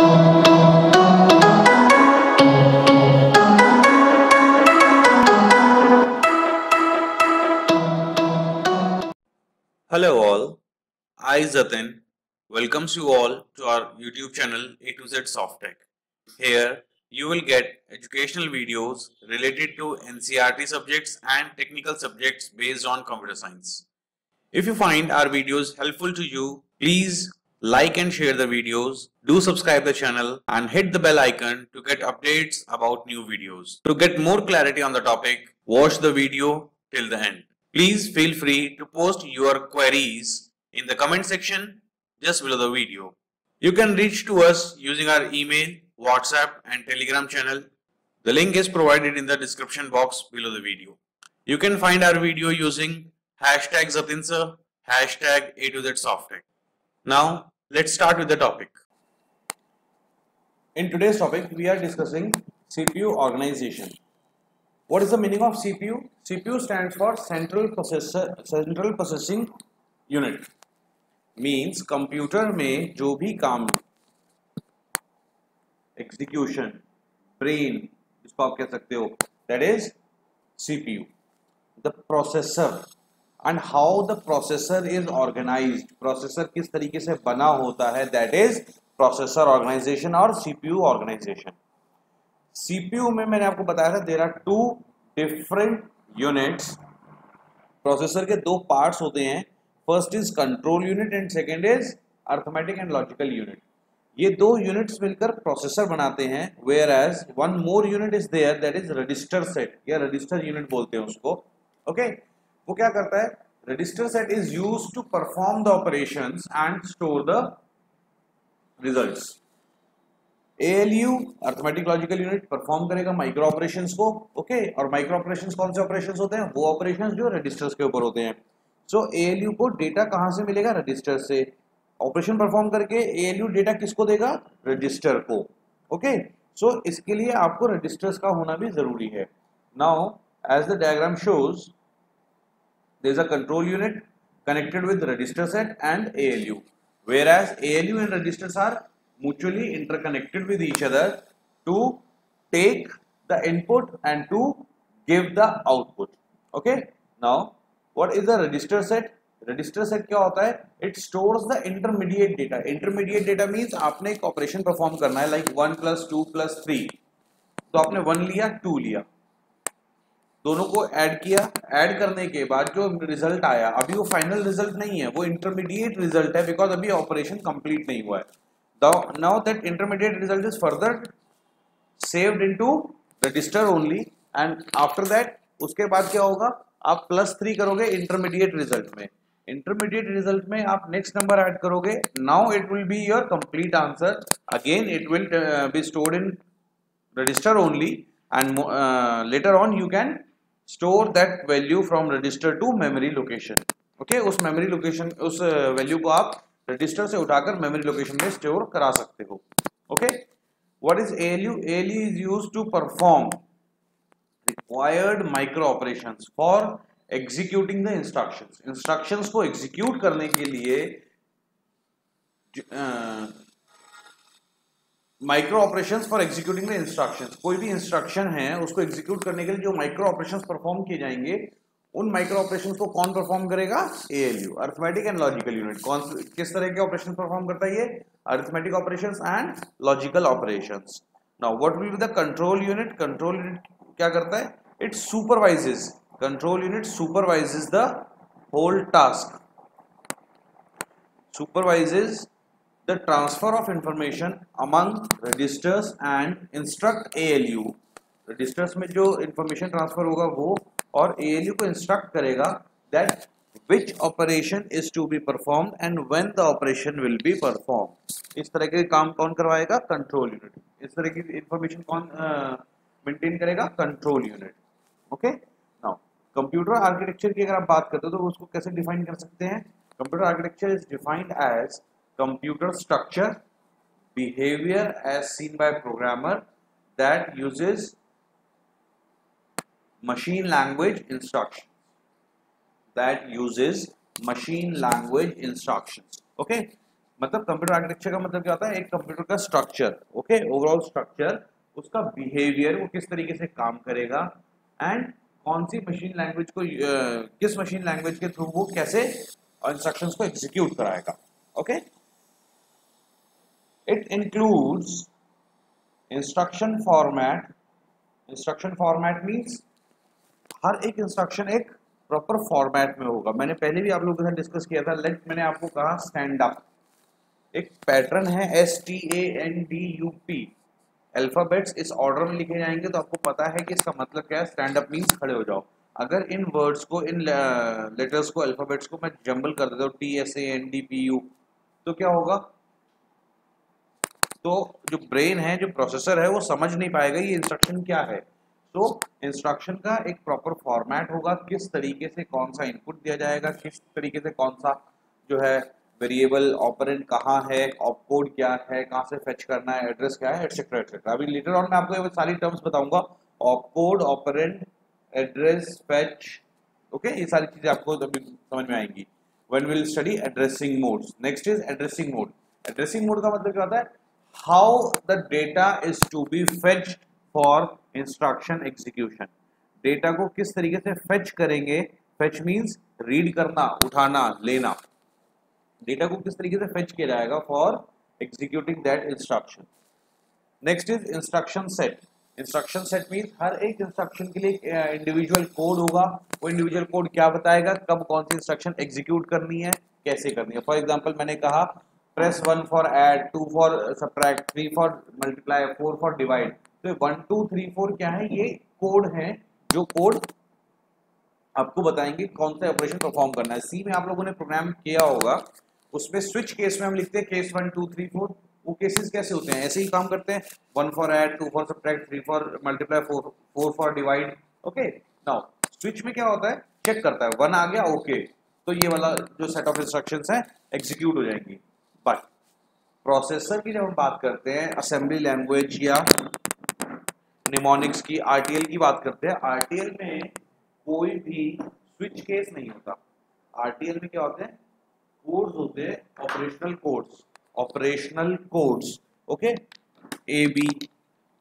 Hello all, I Zatin welcomes you all to our YouTube channel A to Z Softtech. Here you will get educational videos related to NCERT subjects and technical subjects based on computer science. If you find our videos helpful to you, please like and share the videos, do subscribe the channel and hit the bell icon to get updates about new videos. To get more clarity on the topic, watch the video till the end. Please feel free to post your queries in the comment section just below the video. You can reach to us using our email, WhatsApp and Telegram channel. The link is provided in the description box below the video. You can find our video using hashtag Zatinsir, hashtag A to Z Softtech. Now let's start with the topic. In today's topic, we are discussing CPU organization. What is the meaning of CPU? CPU stands for Central Processing Unit. Means computer में जो भी काम execution, brain जिसको आप कह सकते हो, that is CPU. The processor and how the processor is organized. Processor किस तरीके से बना होता है, that is processor organization और CPU organization. CPU में मैंने आपको बताया था there are two different units. Processor के दो पार्ट्स होते हैं, first is control unit and second is arithmetic and logical unit. ये दो यूनिट्स मिलकर प्रोसेसर बनाते हैं, whereas one more unit is there that is register set या रजिस्टर यूनिट बोलते हैं उसको. ओके, वो क्या करता है? Register set is used to perform the operations and store the results. ALU arithmetic logical unit perform करेगा micro operations को. ओके, और माइक्रो ऑपरेशंस कौन से ऑपरेशंस होते हैं? वो ऑपरेशंस जो रजिस्टर्स के ऊपर होते हैं. सो ALU को डेटा कहां से मिलेगा? रजिस्टर से. ऑपरेशन परफॉर्म करके ALU डेटा किसको देगा? रजिस्टर को. ओके, सो इसके लिए आपको रजिस्टर्स का होना भी जरूरी है. Now as the diagram shows, there is a control unit connected with register set and ALU, whereas ALU and registers are mutually interconnected with each other to take the input and to give the output. Okay, now what is the register set? Register set क्या होता है? It stores the intermediate data. Intermediate data means आपने एक operation perform करना है, like 1 + 2 + 3. तो आपने 1 लिया, 2 लिया, दोनों को ऐड किया. ऐड करने के बाद जो रिजल्ट आया, अभी वो फाइनल रिजल्ट नहीं है, वो इंटरमीडिएट रिजल्ट है, बिकॉज अभी ऑपरेशन कंप्लीट नहीं हुआ है. Now that intermediate result is further saved into register only, and after that उसके बाद क्या होगा? आप +3 करोगे इंटरमीडिएट रिजल्ट में. इंटरमीडिएट रिजल्ट में आप नेक्स्ट नंबर ऐड करोगे. Now it will be your complete answer. Again it will be stored in register only, and later on you can store that value from register to memory location. Okay, उस memory location, उस value को आप register से उठाकर memory location में store करा सकते हो. Okay, what is ALU? ALU is used to perform required micro operations for executing the instructions. Instructions को एग्जीक्यूट करने के लिए micro operations for executing the instructions. कोई भी इंस्ट्रक्शन है उसको एग्जीक्यूट करने के लिए जो माइक्रो ऑपरेशंस परफॉर्म किए जाएंगे, उन माइक्रो ऑपरेशंस को कौन परफॉर्म करेगा? ALU, arithmetic and logical unit. किस तरह के ऑपरेशन परफॉर्म करता है ये? Arithmetic operations and logical operations. Now what will be the control unit? Control unit क्या करता है? It supervises. Control unit supervises the whole task, supervises the transfer of information among registers and instruct ALU. Registers में जो information transfer होगा वो, और ALU को instruct करेगा that which operation is to be performed and when the operation will be performed. इस तरह के काम कौन करवाएगा? Control unit. इस तरह की इंफॉर्मेशन कौन मेंटेन करेगा? Control unit. Okay, now computer architecture की अगर आप बात करते हो तो उसको कैसे डिफाइन कर सकते हैं? Computer architecture is defined as computer structure, behaviour as seen by programmer that uses machine language instructions, okay. मतलब कंप्यूटर आर्किटेक्चर का मतलब क्या होता है, एक कंप्यूटर का स्ट्रक्चर, ओके, ओवरऑल स्ट्रक्चर, उसका बिहेवियर, वो किस तरीके से काम करेगा, एंड कौन सी मशीन लैंग्वेज को किस मशीन लैंग्वेज के थ्रू वो कैसे इंस्ट्रक्शंस को एग्जीक्यूट कराएगा, okay. It includes instruction format. Instruction format means हर एक इंस्ट्रक्शन एक प्रॉपर फॉर्मेट में होगा। मैंने पहले भी आप लोगों के साथ डिस्कस किया था, लेट मैंने आपको कहा स्टैंड अप एक पैटर्न है, STANDUP, अल्फाबेट्स इस ऑर्डर में लिखे जाएंगे तो आपको पता है कि इसका मतलब क्या है। स्टैंड अप मीन्स खड़े हो जाओ। अगर इन वर्ड्स को, इन लेटर्स को, अल्फाबेट्स को मैं जंबल कर देता हूँ TSANDPU, तो क्या होगा, तो जो ब्रेन है, जो प्रोसेसर है, वो समझ नहीं पाएगा ये इंस्ट्रक्शन क्या है। तो इंस्ट्रक्शन का एक प्रॉपर फॉर्मेट होगा, किस तरीके से कौन सा इनपुट दिया जाएगा, किस तरीके से कौन सा जो है वेरिएबल, ऑपरेंड कहाँ है, ऑपकोड क्या है, कहाँ से फेच करना है, एड्रेस क्या है, एटसेट्रा एटसेट्रा। अभी लेटर ऑन मैं आपको ये सारी टर्म्स बताऊंगा, opcode, operand, address, fetch, okay, ये सारी चीजें आपको अभी समझ में आएंगी when we'll study addressing modes. Next is addressing mode. Addressing mode का मतलब क्या होता है, how the data is to be fetched for instruction execution. Data को किस तरीके से फेच करेंगे, फेच मीन्स रीड करना, उठाना, लेना, डेटा को किस तरीके से फेच किया जाएगा for executing that instruction. Next is instruction set. Instruction set mean हर एक इंस्ट्रक्शन के लिए इंडिविजुअल कोड होगा। वो इंडिविजुअल कोड क्या बताएगा, कब कौन सी इंस्ट्रक्शन एग्जीक्यूट करनी है, कैसे करनी है। फॉर एग्जांपल मैंने कहा press 1 for add, 2 for subtract, 3 for multiply, 4 for divide. तो 1 2 3 4 क्या है, ये कोड है, जो कोड आपको बताएंगे कौन सा ऑपरेशन परफॉर्म करना है। सी में आप लोगों ने प्रोग्राम किया होगा, उसमें स्विच केस में हम लिखते हैं केस 1 2 3 4। वो केसेस कैसे होते हैं, ऐसे ही काम करते हैं, 1 for add, 2 for subtract, 3 for multiply, 4 for divide, okay. Now switch में क्या होता है, चेक करता है 1 आ गया, ओके, तो ये वाला जो सेट ऑफ इंस्ट्रक्शंस है एग्जीक्यूट हो जाएंगी। बट प्रोसेसर की जब हम बात करते हैं, असेंबली लैंग्वेज या निमोनिक्स की, RTL की बात करते हैं, RTL में कोई भी स्विच केस नहीं होता। RTL में क्या होते हैं, कोड्स होते हैं, operational codes, operational codes, okay, AB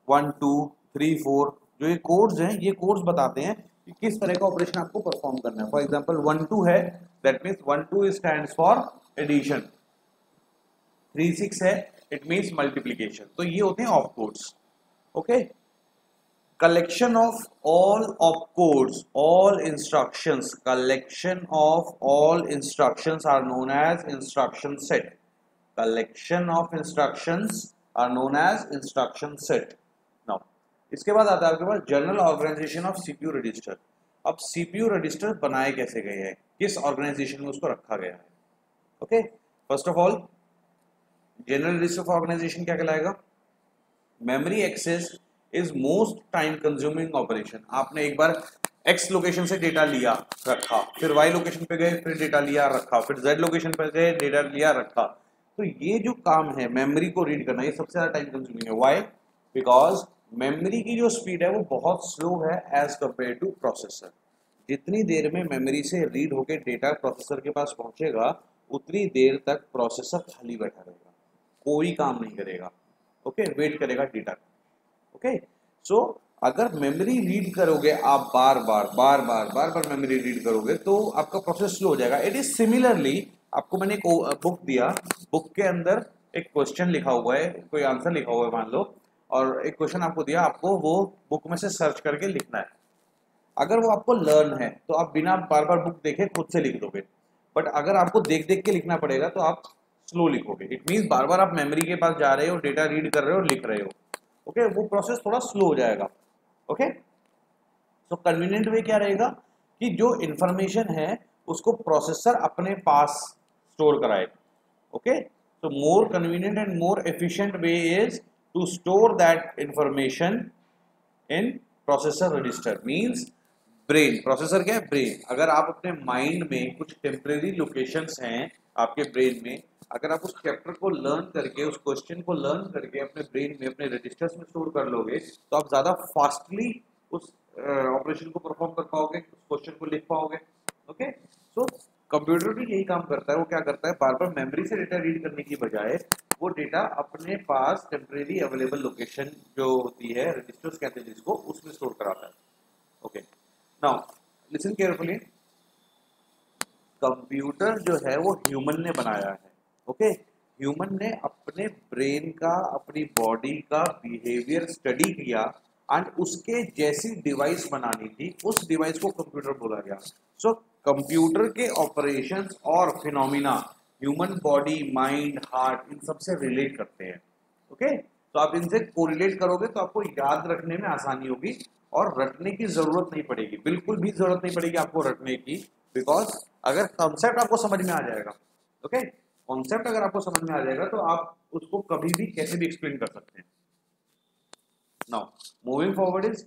1 2 3 4, जो ये कोड्स हैं, ये कोड्स बताते हैं कि किस तरह का ऑपरेशन आपको परफॉर्म करना है। फॉर एग्जांपल 1 2 है, that means 1 2 stands for addition, 3 6 है, इट मींस मल्टीप्लिकेशन। तो ये होते हैं op codes, okay. Collection of all opcodes, all instructions, collection of all instructions are known as instruction set. Collection of instructions are known as instruction set. Now, इसके बाद आता है आपके पास general organization of CPU register. अब CPU register बनाए कैसे गए हैं, किस ऑर्गेनाइजेशन में उसको रखा गया है, okay. First of all general register of organization क्या कहलाएगा, memory access is most time consuming operation. आपने एक बार X लोकेशन से डेटा लिया रखा, फिर Y लोकेशन पे गए, फिर डेटा लिया रखा, फिर Z लोकेशन पे गए, डेटा लिया रखा। तो ये जो काम है मेमोरी को रीड करना, ये सबसे ज्यादा टाइम कंज्यूमिंग है। व्हाई, बिकॉज मेमोरी की जो स्पीड है वो बहुत स्लो है एज कंपेयर टू प्रोसेसर। जितनी देर में मेमोरी से रीड होके डेटा प्रोसेसर के पास पहुंचेगा, उतनी देर तक प्रोसेसर खाली बैठा रहेगा, कोई काम नहीं करेगा, ओके, वेट करेगा डेटा, ओके। सो अगर मेमोरी रीड करोगे आप बार बार मेमोरी रीड करोगे तो आपका प्रोसेस स्लो हो जाएगा। इट इज सिमिलरली, आपको मैंने एक बुक दिया, बुक के अंदर एक क्वेश्चन लिखा हुआ है, कोई आंसर लिखा हुआ है मान लो, और एक क्वेश्चन आपको दिया, आपको वो बुक में से सर्च करके लिखना है। अगर वो आपको लर्न है तो आप बिना बार बार बुक देखे खुद से लिख दोगे, बट अगर आपको देख देख के लिखना पड़ेगा तो आप स्लो लिखोगे। इट मीन्स बार बार आप मेमोरी के पास जा रहे हो, डेटा रीड कर रहे हो, लिख रहे हो, ओके, वो प्रोसेस थोड़ा स्लो हो जाएगा, ओके। तो कन्वीनियंट वे क्या रहेगा कि जो इंफॉर्मेशन है उसको प्रोसेसर अपने पास स्टोर कराए, ओके। तो more convenient and more efficient way is to store that information in processor register. Means brain, processor क्या है, ब्रेन। अगर आप अपने माइंड में कुछ टेम्परेरी लोकेशंस हैं आपके ब्रेन में, अगर आप उस चैप्टर को लर्न करके, उस क्वेश्चन को लर्न करके अपने ब्रेन में, अपने रजिस्टर्स में स्टोर कर लोगे, तो आप ज्यादा फास्टली उस ऑपरेशन को परफॉर्म कर पाओगे, उस क्वेश्चन को लिख पाओगे, ओके। सो कंप्यूटर भी यही काम करता है, वो क्या करता है, बार बार मेमोरी से डेटा रीड करने की बजाय वो डेटा अपने पास टेम्परेरी अवेलेबल लोकेशन जो होती है, रजिस्टर्स कहते हैं जिसको, उसमें स्टोर कराता है। Okay, now listen carefully. Computer जो है वो ह्यूमन ने बनाया है। ओके, ह्यूमन ने अपने ब्रेन का, अपनी बॉडी का बिहेवियर स्टडी किया एंड उसके जैसी डिवाइस बनानी थी, उस डिवाइस को कंप्यूटर बोला गया। सो कंप्यूटर के ऑपरेशंस और phenomena human body, mind, heart, इन सबसे रिलेट करते हैं। ओके, तो आप इनसे कोरिलेट करोगे तो आपको याद रखने में आसानी होगी और रटने की जरूरत नहीं पड़ेगी, बिल्कुल भी जरूरत नहीं पड़ेगी आपको रटने की, बिकॉज अगर कॉन्सेप्ट आपको समझ में आ जाएगा, ओके, कॉन्सेप्ट अगर आपको समझ में आ जाएगा तो आप उसको कभी भी कैसे भी एक्सप्लेन कर सकते हैं। Now moving forward is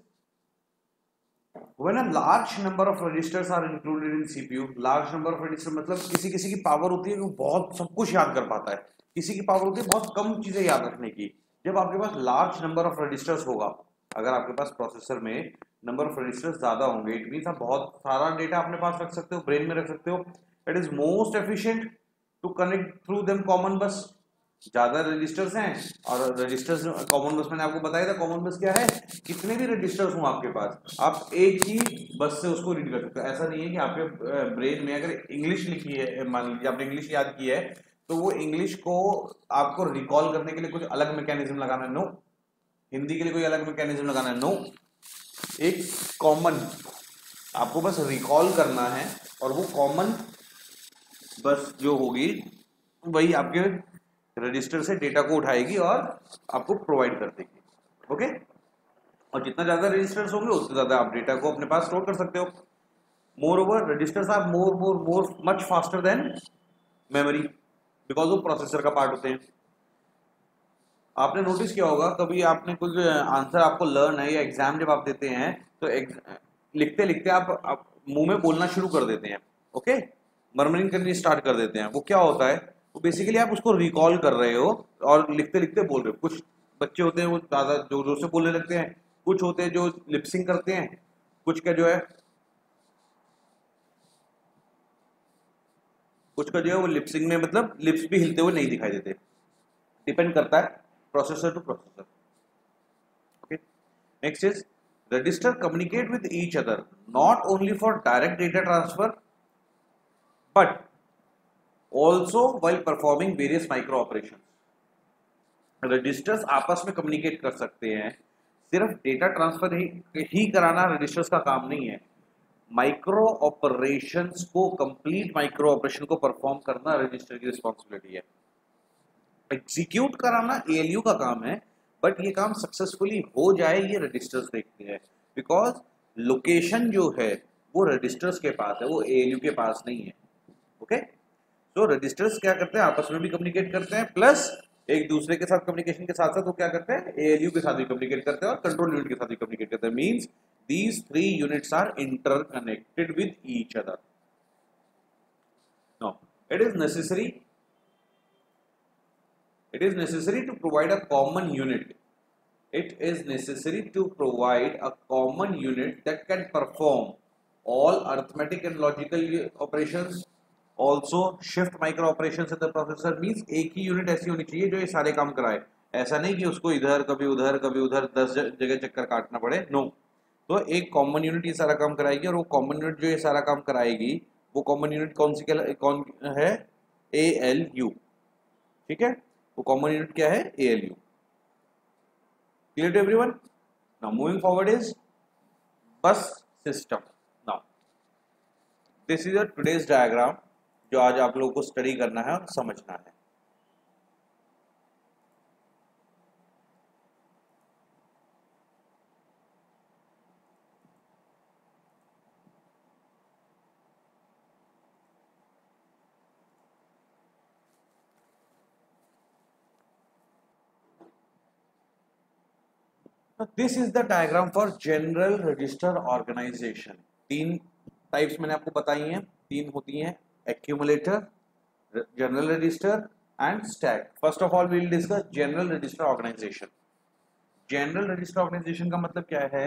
when a large number of registers are included in CPU, large number of register मतलब किसी किसी की पावर होती है कि वो बहुत सब कुछ याद कर पाता है, किसी की पावर होती है बहुत कम चीजें याद रखने की। जब आपके पास लार्ज नंबर ऑफ रजिस्टर्स होगा, अगर आपके पास प्रोसेसर में नंबर ऑफ रजिस्टर्स ज्यादा होंगे, इट मींस आप बहुत सारा डेटा अपने पास रख सकते हो, ब्रेन में रख सकते हो। It is most efficient to connect through them common bus. ज्यादा रजिस्टर्स हैं और रजिस्टर्स कॉमन बस, मैंने आपको बताया था कॉमन बस क्या है, कितने भी रजिस्टर्स हों आपके पास, आप एक ही बस से उसको रीड कर सकते हो। ऐसा नहीं है कि आपके ब्रेन में अगर इंग्लिश लिखी है, मान लीजिए आपने इंग्लिश याद की है, तो वो इंग्लिश को आपको रिकॉल करने के लिए कुछ अलग मैकेनिज्म लगाना है, नो। हिंदी के लिए कोई अलग मैकेनिज्म लगाना है, नो। एक कॉमन आपको बस रिकॉल करना है और वो कॉमन बस जो होगी वही आपके रजिस्टर से डेटा को उठाएगी और आपको प्रोवाइड कर देगी। ओके, और जितना ज्यादा रजिस्टर्स होंगे उतना ज्यादा आप डेटा को अपने पास स्टोर कर सकते हो। Moreover registers are more much faster than memory, because वो प्रोसेसर का पार्ट होते हैं। आपने नोटिस किया होगा कभी, आपने कुछ आंसर आपको लर्न है या एग्जाम जब आप देते हैं तो लिखते लिखते आप मुंह में बोलना शुरू कर देते हैं, ओके, मर्मरिंग करनी स्टार्ट कर देते हैं। वो क्या होता है, वो बेसिकली आप उसको रिकॉल कर रहे हो और लिखते लिखते बोल रहे हो। कुछ बच्चे होते हैं वो ज्यादा जोर जोर से बोलने लगते हैं, कुछ होते हैं जो लिपसिंग करते हैं, कुछ का जो है कुछ का जो है वो लिपसिंग में मतलब लिप्स भी हिलते हुए नहीं दिखाई देते। डिपेंड करता है processor two processor. Okay. Next is register communicate with each other not only for direct data transfer but also while performing various micro operations. Registers आपस में कम्युनिकेट कर सकते हैं, सिर्फ डेटा ट्रांसफर ही कराना रजिस्टर्स का काम नहीं है, माइक्रो ऑपरेशंस को, कंप्लीट माइक्रो ऑपरेशन को परफॉर्म करना रजिस्टर की रिस्पॉन्सिबिलिटी है। एग्जीक्यूट कराना एएलयू का काम है, बट ये काम सक्सेसफुली हो जाए ये रजिस्टर्स देखते हैं, बिकॉज लोकेशन जो है वो रजिस्टर्स के पास है, वो एएलयू के पास नहीं है। ओके, तो रजिस्टर्स क्या करते हैं, आपस में भी कम्युनिकेट करते हैं, प्लस एक दूसरे के साथ कम्युनिकेशन के साथ साथ वो क्या करते हैं, एएलयू के साथ भी कम्युनिकेट करते हैं और कंट्रोल यूनिट के साथ भी कम्युनिकेट करते हैं। Means these three units are interconnected with each other. Now it is necessary to provide a common unit. It is necessary to provide a common unit that can perform all arithmetic and logical operations, also shift micro operations in the processor. Means एक ही unit ऐसी होनी चाहिए जो ये सारे काम कराए, ऐसा नहीं कि उसको इधर कभी उधर कभी उधर 10 जगह चक्कर काटना पड़े, नो। तो एक कॉमन यूनिट ये सारा काम कराएगी और वो कॉमन यूनिट जो ये सारा काम कराएगी वो कॉमन यूनिट कौन है, ALU। ठीक है, वो कॉमन यूनिट क्या है, ALU। Clear to everyone? Now moving forward is bus system. Now this is a today's diagram जो आज आप लोगों को स्टडी करना है और समझना है। This is the diagram for general register organization. तीन टाइप्स मैंने आपको बताई हैं, तीन होती हैं, accumulator, general register and stack. First of all we will discuss general register organization. General register organization का मतलब क्या है,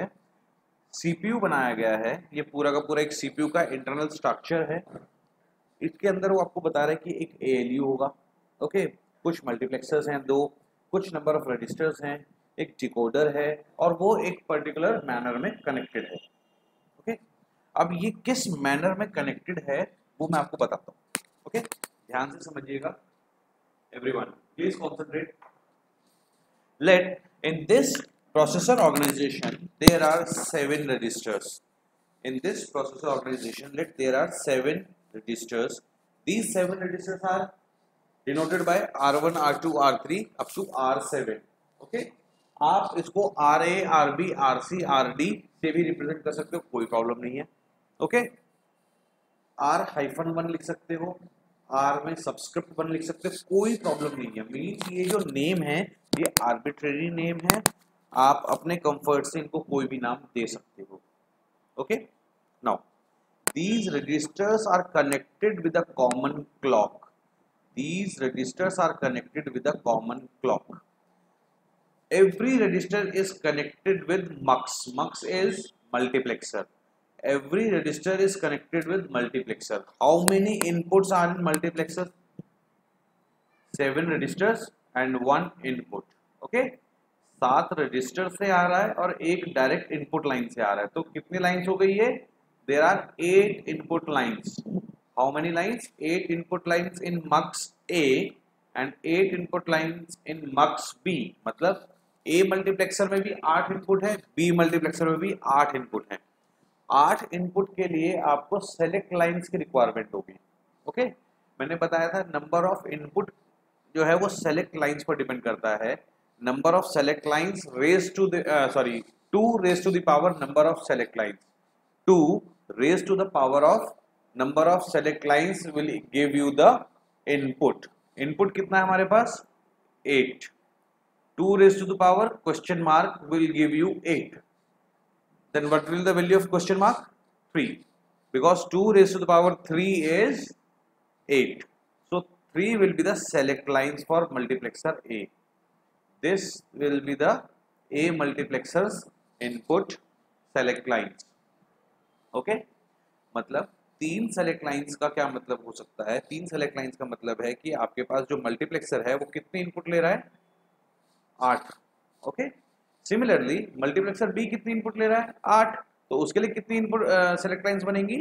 सीपीयू बनाया गया है, ये पूरा का पूरा एक सीपीयू का इंटरनल स्ट्रक्चर है। इसके अंदर वो आपको बता रहा है कि एक ALU होगा, ओके, कुछ मल्टीप्लेक्सर्स हैं दो, कुछ नंबर ऑफ रजिस्टर्स हैं, एक डिकोडर है, और वो एक पर्टिकुलर मैनर में कनेक्टेड है, ओके। अब ये किस मैनर में कनेक्टेड है वो मैं आपको बताता हूँ, ओके, ध्यान से समझिएगा everyone, please concentrate. Let in this processor organization there are 7 registers. In this processor organization, let there are 7 registers. These 7 registers are denoted by R1, R2, R3 up to R7. Okay? आप इसको RA, RB, RC, RD से भी represent कर सकते हो, कोई problem नहीं है, ओके। R-1 लिख सकते हो, R में सबस्क्रिप्ट 1 लिख सकते हो, कोई प्रॉब्लम नहीं है। मीन्स ये जो नेम है ये आर्बिट्रेरी नेम है, आप अपने कंफर्ट से इनको कोई भी नाम दे सकते हो, okay. Now these registers are connected with a common clock. These registers are connected with a common clock. Every register is connected with mux. Mux is multiplexer. Every register is connected with multiplexer. How many inputs are in multiplexer? 7 registers and 1 input. Okay? 7 register से आ रहा है और एक direct input line से आ रहा है, तो कितनी लाइंस हो गई है? There are 8 input lines. How many lines? 8 input lines in mux A and 8 input lines in mux B. मतलब ए मल्टीप्लेक्सर में भी 8 इनपुट है, बी मल्टीप्लेक्सर में भी 8 इनपुट है. 8 इनपुट के लिए आपको सेलेक्ट लाइंस की रिक्वायरमेंट होगी, ओके। मैंने बताया था नंबर ऑफ इनपुट जो है वो सेलेक्ट लाइंस पर डिपेंड करता है. Number of select lines raise to the 2 raise to the power number of select lines. 2 raise to the power of number of select lines will give you the input. Input कितना है हमारे पास? 8. 2 raised to the power question mark will give you 8. Then what will the value of question mark? 3. Because 2 raised to the power 3 is 8. So 3 will be the select lines for multiplexer A. This will be the A multiplexer's input select lines. Okay? मतलब 3 select lines का क्या मतलब हो सकता है? 3 select lines का मतलब है कि आपके पास जो multiplexer है वो कितने इनपुट ले रहा है? 8. ओके. सिमिलरली मल्टीप्लेक्सर बी कितनी इनपुट ले रहा है? 8. तो उसके लिए कितनी इनपुट सेलेक्ट लाइंस बनेंगी?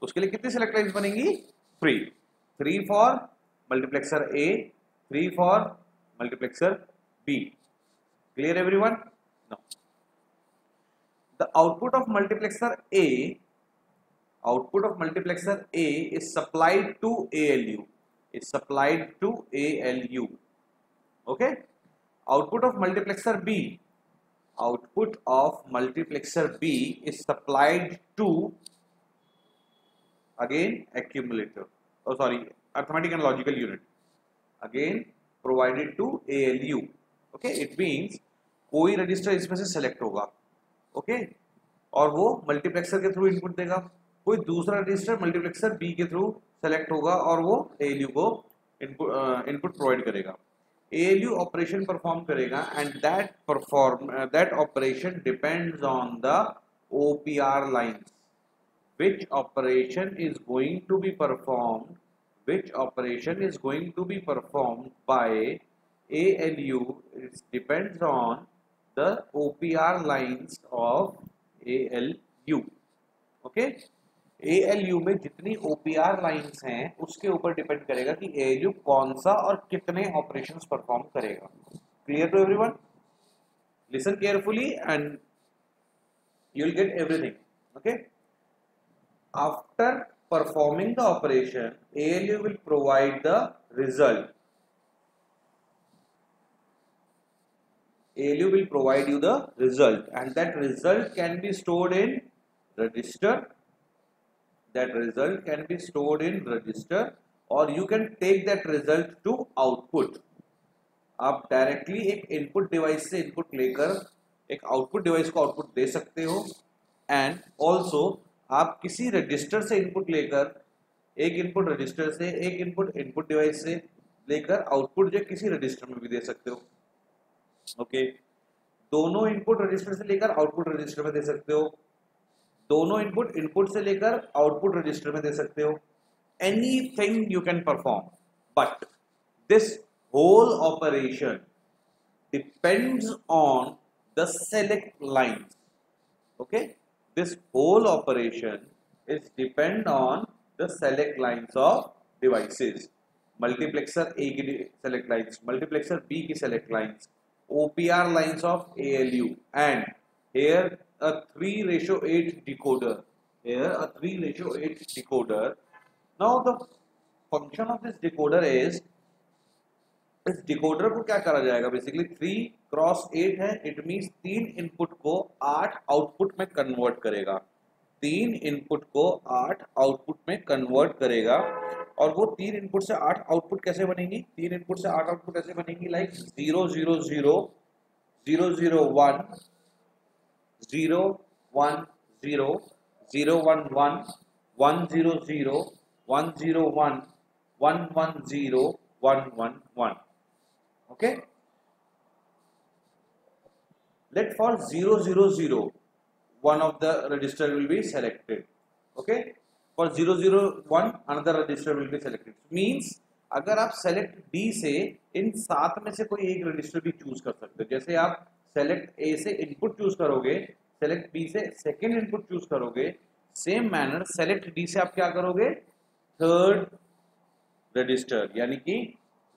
उसके लिए कितनी सेलेक्ट लाइंस बनेंगी? 3. 3 for multiplexer A, 3 for multiplexer B. Clear everyone? No. The output of multiplexer A, output of multiplexer A is supplied to ALU. Is supplied to ALU. Okay. Output of multiplexer B. Output of multiplexer B is supplied to again accumulator. Oh sorry, arithmetic and logical unit. Again provided to ALU. Okay. It means कोई register इसमें से select होगा, okay, और वो multiplexer के through input देगा. कोई दूसरा रजिस्टर मल्टीप्लेक्सर बी के थ्रू सेलेक्ट होगा और वो ALU को इनपुट प्रोवाइड करेगा. ALU ऑपरेशन परफॉर्म करेगा and that operation depends on the OPR lines. Which operation is going to be performed? Which operation is going to be performed by ALU? It depends on the OPR lines of ALU. Okay? ALU में जितनी OPR lines हैं उसके ऊपर depend करेगा कि ALU कौन सा और कितने ऑपरेशंस परफॉर्म करेगा. Clear to everyone? Listen carefully and you will get everything. Okay. After performing the operation ALU will provide the result. ALU will provide you the result and that result can be stored in register. That result can be stored in register or you can take that result to output. आप directly एक input device से input लेकर एक output device को output दे सकते हो and also आप किसी रजिस्टर से इनपुट लेकर एक इनपुट रजिस्टर से एक इनपुट डिवाइस से लेकर आउटपुट जो किसी रजिस्टर में भी दे सकते हो. ओके. दोनों इनपुट रजिस्टर से लेकर आउटपुट रजिस्टर में दे सकते हो. दोनों इनपुट से लेकर आउटपुट रजिस्टर में दे सकते हो. anything you can perform, but this whole operation depends on the select lines. Okay, this whole operation is depend on the select lines of devices. Multiplexer A की select lines, multiplexer B की select lines, OPR lines of ALU, and here a 3:8 decoder. Here a 3:8 decoder. Now the function of this decoder is, इस decoder को क्या करा जाएगा, basically 3x8 है, it means 3 input को 8 output में convert करेगा, 3 इनपुट को 8 आउटपुट में कन्वर्ट करेगा। और वो 3 इनपुट से 8 आउटपुट कैसे बनेंगी, 3 इनपुट से 8 आउटपुट कैसे बनेंगी, like 0 0 0 0 0 1 0 1 0 0 1 1 1 0 0 1 0 1 1 1 0 1 1 1. Okay, let for 0 0 0 one of the register will be selected. Okay, for 0 0 1 another register will be selected. Means अगर आप select D से इन 7 में से कोई एक रजिस्टर भी चूज कर सकते हो, जैसे आप select A से इनपुट चूज करोगे, select B से सेकेंड इनपुट चूज करोगे, सेम मैनर select D से आप क्या करोगे, थर्ड रजिस्टर यानी कि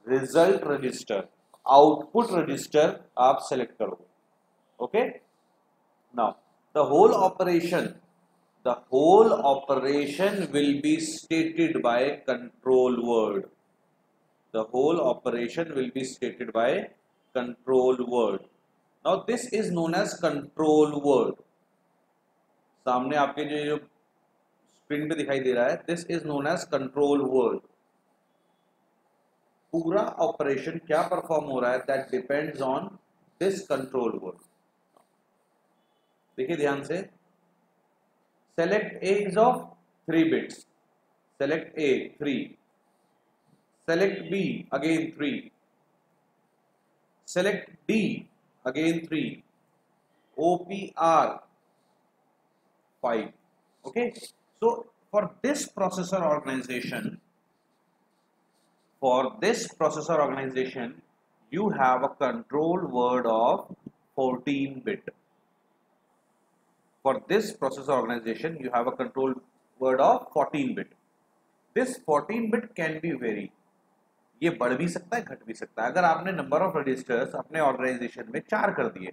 रिजल्ट रजिस्टर, आउटपुट रजिस्टर आप सेलेक्ट करोगे। Okay, now the whole operation will be stated by control word, the whole operation will be stated by control word. Now this is known as control word, सामने आपके जो screen पे दिखाई दे रहा है, this is known as control word. पूरा operation क्या परफॉर्म हो रहा है, that depends on this control word. देखिए ध्यान से, select A is of 3 bits, select A 3, select B again 3, select D again 3, OPR 5. Okay, so for this processor organization, you have a control word of 14 bit. For this processor organization, you have a control word of 14 bit. This 14 bit can be vary. ये बढ़ भी सकता है, घट भी सकता है। अगर आपने नंबर ऑफ रजिस्टर्स अपने ऑर्गेनाइजेशन में 4 कर दिए,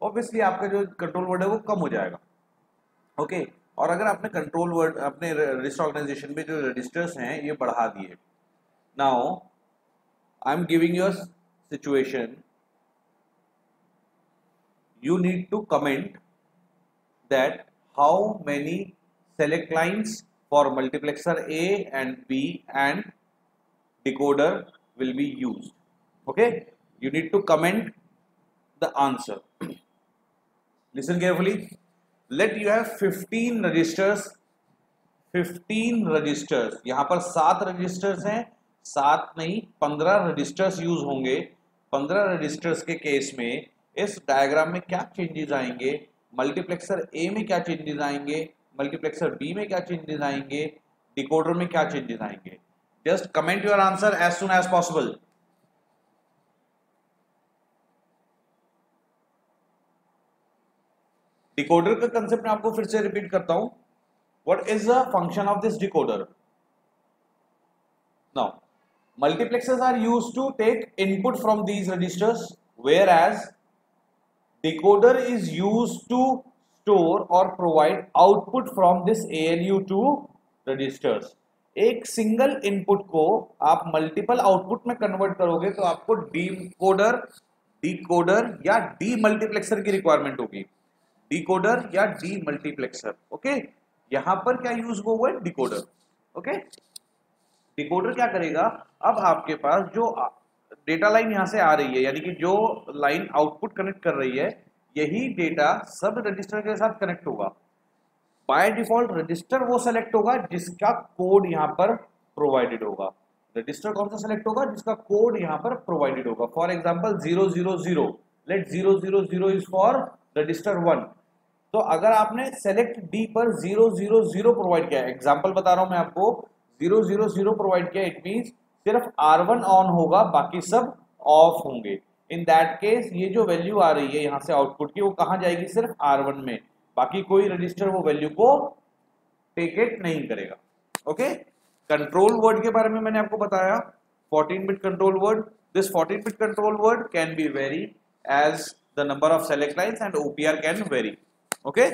ऑब्वियसली आपका जो कंट्रोल वर्ड है वो कम हो जाएगा। ओके, और अगर आपने कंट्रोल वर्ड अपने रजिस्टर ऑर्गेनाइजेशन में जो रजिस्टर्स हैं ये बढ़ा दिए, now I am giving you a situation, you need to comment that how many select lines for multiplexer A and B and decoder will be used. Okay, you need to comment the answer. Listen carefully. Let you have 15 registers, 15 registers, यहाँ पर 7 registers हैं, 7 नहीं 15 registers use होंगे। 15 registers के case में इस diagram में क्या चेंजेस आएंगे, मल्टीप्लेक्सर ए में क्या चेंजेस आएंगे, मल्टीप्लेक्सर बी में क्या चेंजेस आएंगे, डिकोडर में क्या चेंजेस आएंगे। Just comment your answer as soon as possible. Decoder का कंसेप्ट मैं आपको फिर से रिपीट करता हूं। What is the function of this decoder? Now multiplexers are used to take input from these registers, whereas decoder is used to store or provide output from this ALU to registers. एक single input को आप multiple output में convert करोगे तो आपको decoder, decoder या D multiplexer की requirement होगी, डिकोडर या डी मल्टीप्लेक्सर। ओके, यहां पर क्या यूज हुआ है, डिकोडर। ओके, डिकोडर क्या करेगा, अब आपके पास जो डेटा लाइन यहां से आ रही है, यानी कि जो लाइन आउटपुट कनेक्ट कर रही है, यही डेटा सब रजिस्टर के साथ कनेक्ट होगा। बाय डिफॉल्ट रजिस्टर वो सेलेक्ट होगा जिसका कोड यहां पर प्रोवाइडेड होगा। रजिस्टर कौन सा सेलेक्ट होगा, जिसका कोड यहां पर प्रोवाइडेड होगा। For example 000, let 000 is for register 1, तो अगर आपने सेलेक्ट डी पर 000 प्रोवाइड किया, एग्जांपल बता रहा हूं मैं आपको, 000 प्रोवाइड किया, इट मींस सिर्फ R1 ऑन होगा, बाकी सब ऑफ होंगे। इन दैट केस ये जो वैल्यू आ रही है यहां से आउटपुट की, वो कहां जाएगी? सिर्फ R1 में, बाकी कोई रजिस्टर वो वैल्यू को टेक इट नहीं करेगा। ओके, कंट्रोल वर्ड के बारे में मैंने आपको बताया, 14 bit control word. This 14 bit control word can be vary as the number of select lines and OPR can vary. Okay,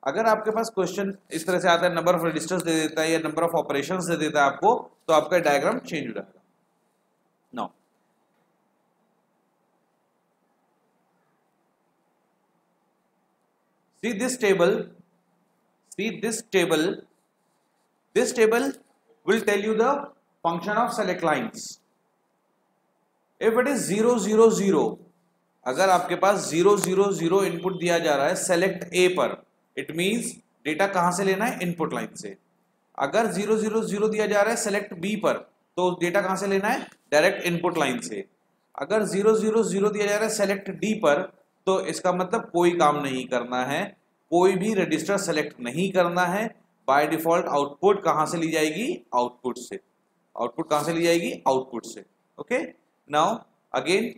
अगर आपके पास क्वेश्चन इस तरह से आता है, नंबर ऑफ रजिस्टर्स दे देता है या नंबर ऑफ ऑपरेशंस दे देता है आपको, तो आपका डायग्राम चेंज हो जाएगा। Now see this table, this table will tell you the function of select lines. If it is 000, अगर आपके पास 000 इनपुट दिया जा रहा है सेलेक्ट ए पर, इट मींस डेटा कहां से लेना है? इनपुट लाइन से। अगर 000 दिया जा रहा है सेलेक्ट बी पर, तो डेटा कहां से लेना है? डायरेक्ट इनपुट लाइन से। अगर 000 दिया जा रहा है सेलेक्ट डी पर, तो इसका मतलब कोई काम नहीं करना है, कोई भी रजिस्टर सेलेक्ट नहीं करना है। बाय डिफॉल्ट आउटपुट कहां से ली जाएगी? आउटपुट से। आउटपुट कहां से ली जाएगी? आउटपुट से। Okay, now again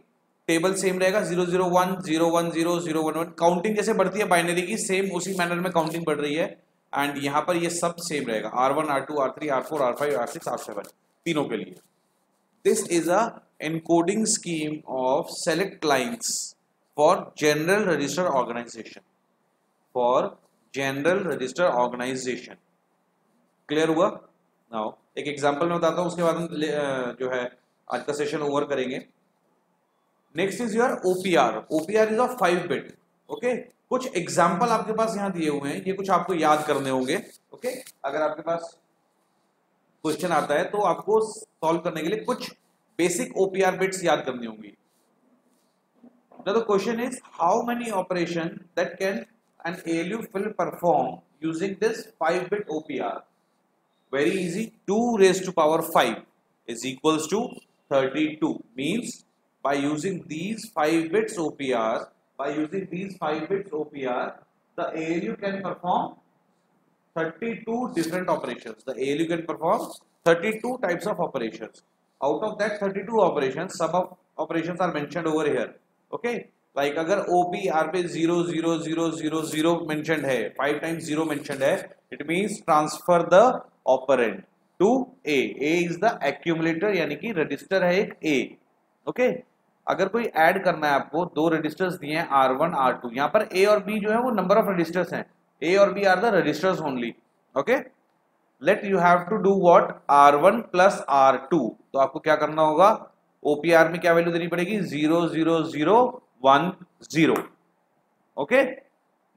table same रहेगा, 001 010 011, काउंटिंग जैसे बढ़ती है बाइनरी की, सेम उसी मैनर में काउंटिंग बढ़ रही है। एंड यहां पर ये सब सेम रहेगा, R1 R2 R3 R4 R5 R6 R7 तीनों के लिए। This is a encoding scheme of select lines for general register organization, for general register organization। Clear हुआ? नाउ एक एग्जांपल में बताता हूं, उसके बाद हम जो है आज का सेशन ओवर करेंगे। Next is your OPR। OPR is of 5 bit. Okay, कुछ एग्जांपल आपके पास यहां दिए हुए हैं, ये कुछ आपको याद करने होंगे। ओके, अगर आपके पास क्वेश्चन आता है तो आपको सॉल्व करने के लिए कुछ बेसिक OPR बिट्स याद करनी होंगी। Now the question is, how many operation that can an ALU will perform using this 5-bit OPR? Very easy, 2 raised to power 5 is equals to 32. Means by using these 5 bits OPR, the ALU can perform 32 different operations. The ALU can perform 32 types of operations. Out of that 32 operations, some of operations are mentioned over here. Okay, like अगर OPR पे 00000 mentioned है, 5 times 0 mentioned है, it means transfer the operand to A. A is the accumulator, यानी कि register है एक A. Okay, अगर कोई ऐड करना है आपको, दो रजिस्टर्स दिए हैं R1 R2, यहाँ पर A और B जो है वो नंबर ऑफ रजिस्टर्स हैं, A और B are the registers only. Okay, let you have to do what? R1 plus R2। तो आपको क्या करना होगा? OPR में क्या वैल्यू देनी पड़ेगी? 00010। Okay,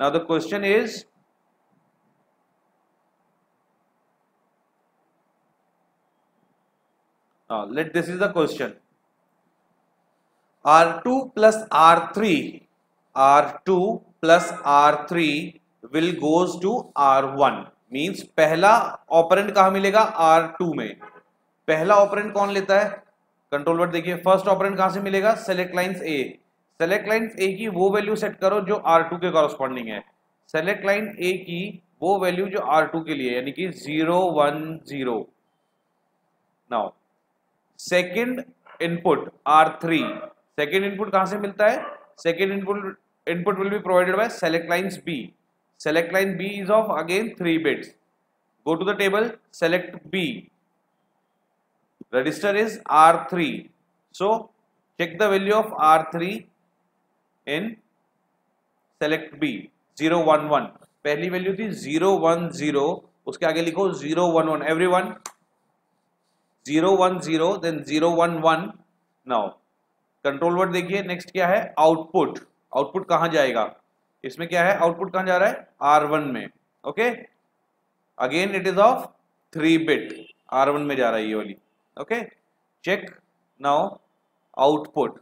now the question is, let this is the question, R2 plus R3, R2 plus R3 will goes to R1। Means पहला ऑपरेंड कहां मिलेगा? R2 में। पहला ऑपरेंड कौन लेता है? कंट्रोल वर्ड देखिए, फर्स्ट ऑपरेंड कहां से मिलेगा? Select lines A। Select lines A की वो वैल्यू सेट करो जो R2 के कॉरस्पॉन्डिंग है। सेलेक्ट लाइन A की वो वैल्यू जो R2 के लिए, यानी कि 010। Now second input R3, second input कहां से मिलता है? Second input will be provided by select lines B। Select line B is of again 3 bits. Go to the table, select B. Register is R3. So check the value of R3 in select B, 011। पहली value थी 010, उसके आगे लिखो 011। Everyone 010 then 011। Now control word देखिए, next क्या है? Output. Output कहां जाएगा? इसमें क्या है? आउटपुट कहां जा रहा है? R1 में। Okay, again it is of 3 bit, R1 में जा रहा है ये वाली। Okay, check now output,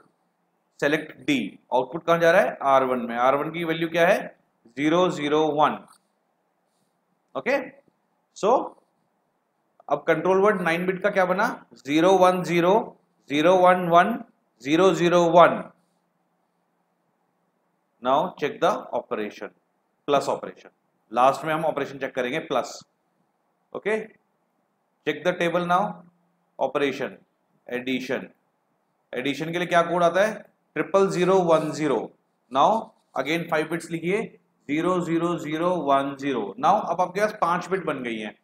select D। Output कहां जा रहा है? R1 में। R1 की वैल्यू क्या है? 001। ओके, सो अब कंट्रोल वर्ड 9 बिट का क्या बना? 010 011 001। Now check the operation. Plus operation, last में हम ऑपरेशन चेक करेंगे plus. Okay, check the table now. Operation, addition, addition के लिए क्या कोड आता है 00010। नाउ अगेन 5 बिट्स लिखिए 00010। नाउ अब आपके पास 5 बिट बन गई है।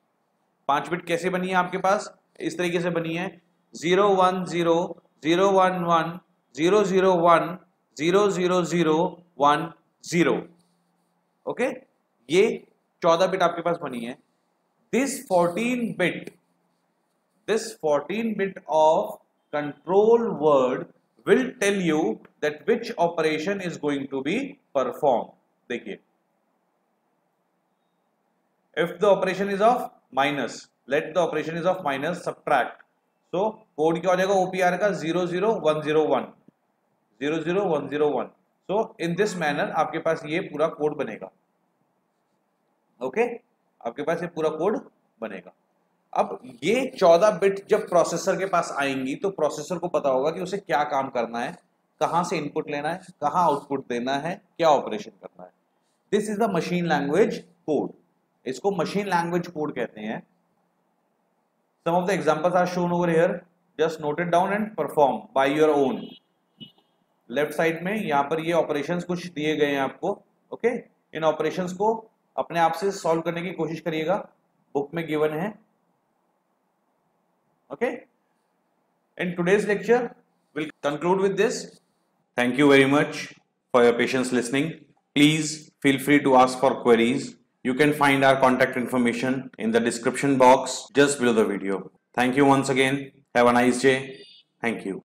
5 बिट कैसे बनी है आपके पास, इस तरीके से बनी है 010 011 001 00010। ओके, ये 14 बिट आपके पास बनी है। This 14 bit of control word will tell you that which operation is going to be performed। देखिए, if the operation is of minus, let the operation is of minus, subtract, so code क्या हो जाएगा OPR का 00101 00101। so in this manner आपके पास ये पूरा code बनेगा। Okay, आपके पास ये पूरा कोड बनेगा। अब ये 14 बिट जब प्रोसेसर के पास आएंगी तो प्रोसेसर को पता होगा कि उसे क्या काम करना है, कहां से इनपुट लेना है, कहां आउटपुट देना है, क्या ऑपरेशन करना है। This is the machine language code, इसको मशीन लैंग्वेज कोड कहते हैं। Some of the examples are shown over here, just note it down and perform by your own. Left side में यहां पर ये ऑपरेशंस कुछ दिए गए हैं आपको। ओके, इन ऑपरेशंस को अपने आप से सॉल्व करने की कोशिश करिएगा, बुक में गिवन है। Okay, in today's lecture we'll conclude with this. Thank you very much for your patience listening. Please feel free to ask for queries. You can find our contact information in the description box just below the video. Thank you once again. Have a nice day. Thank you.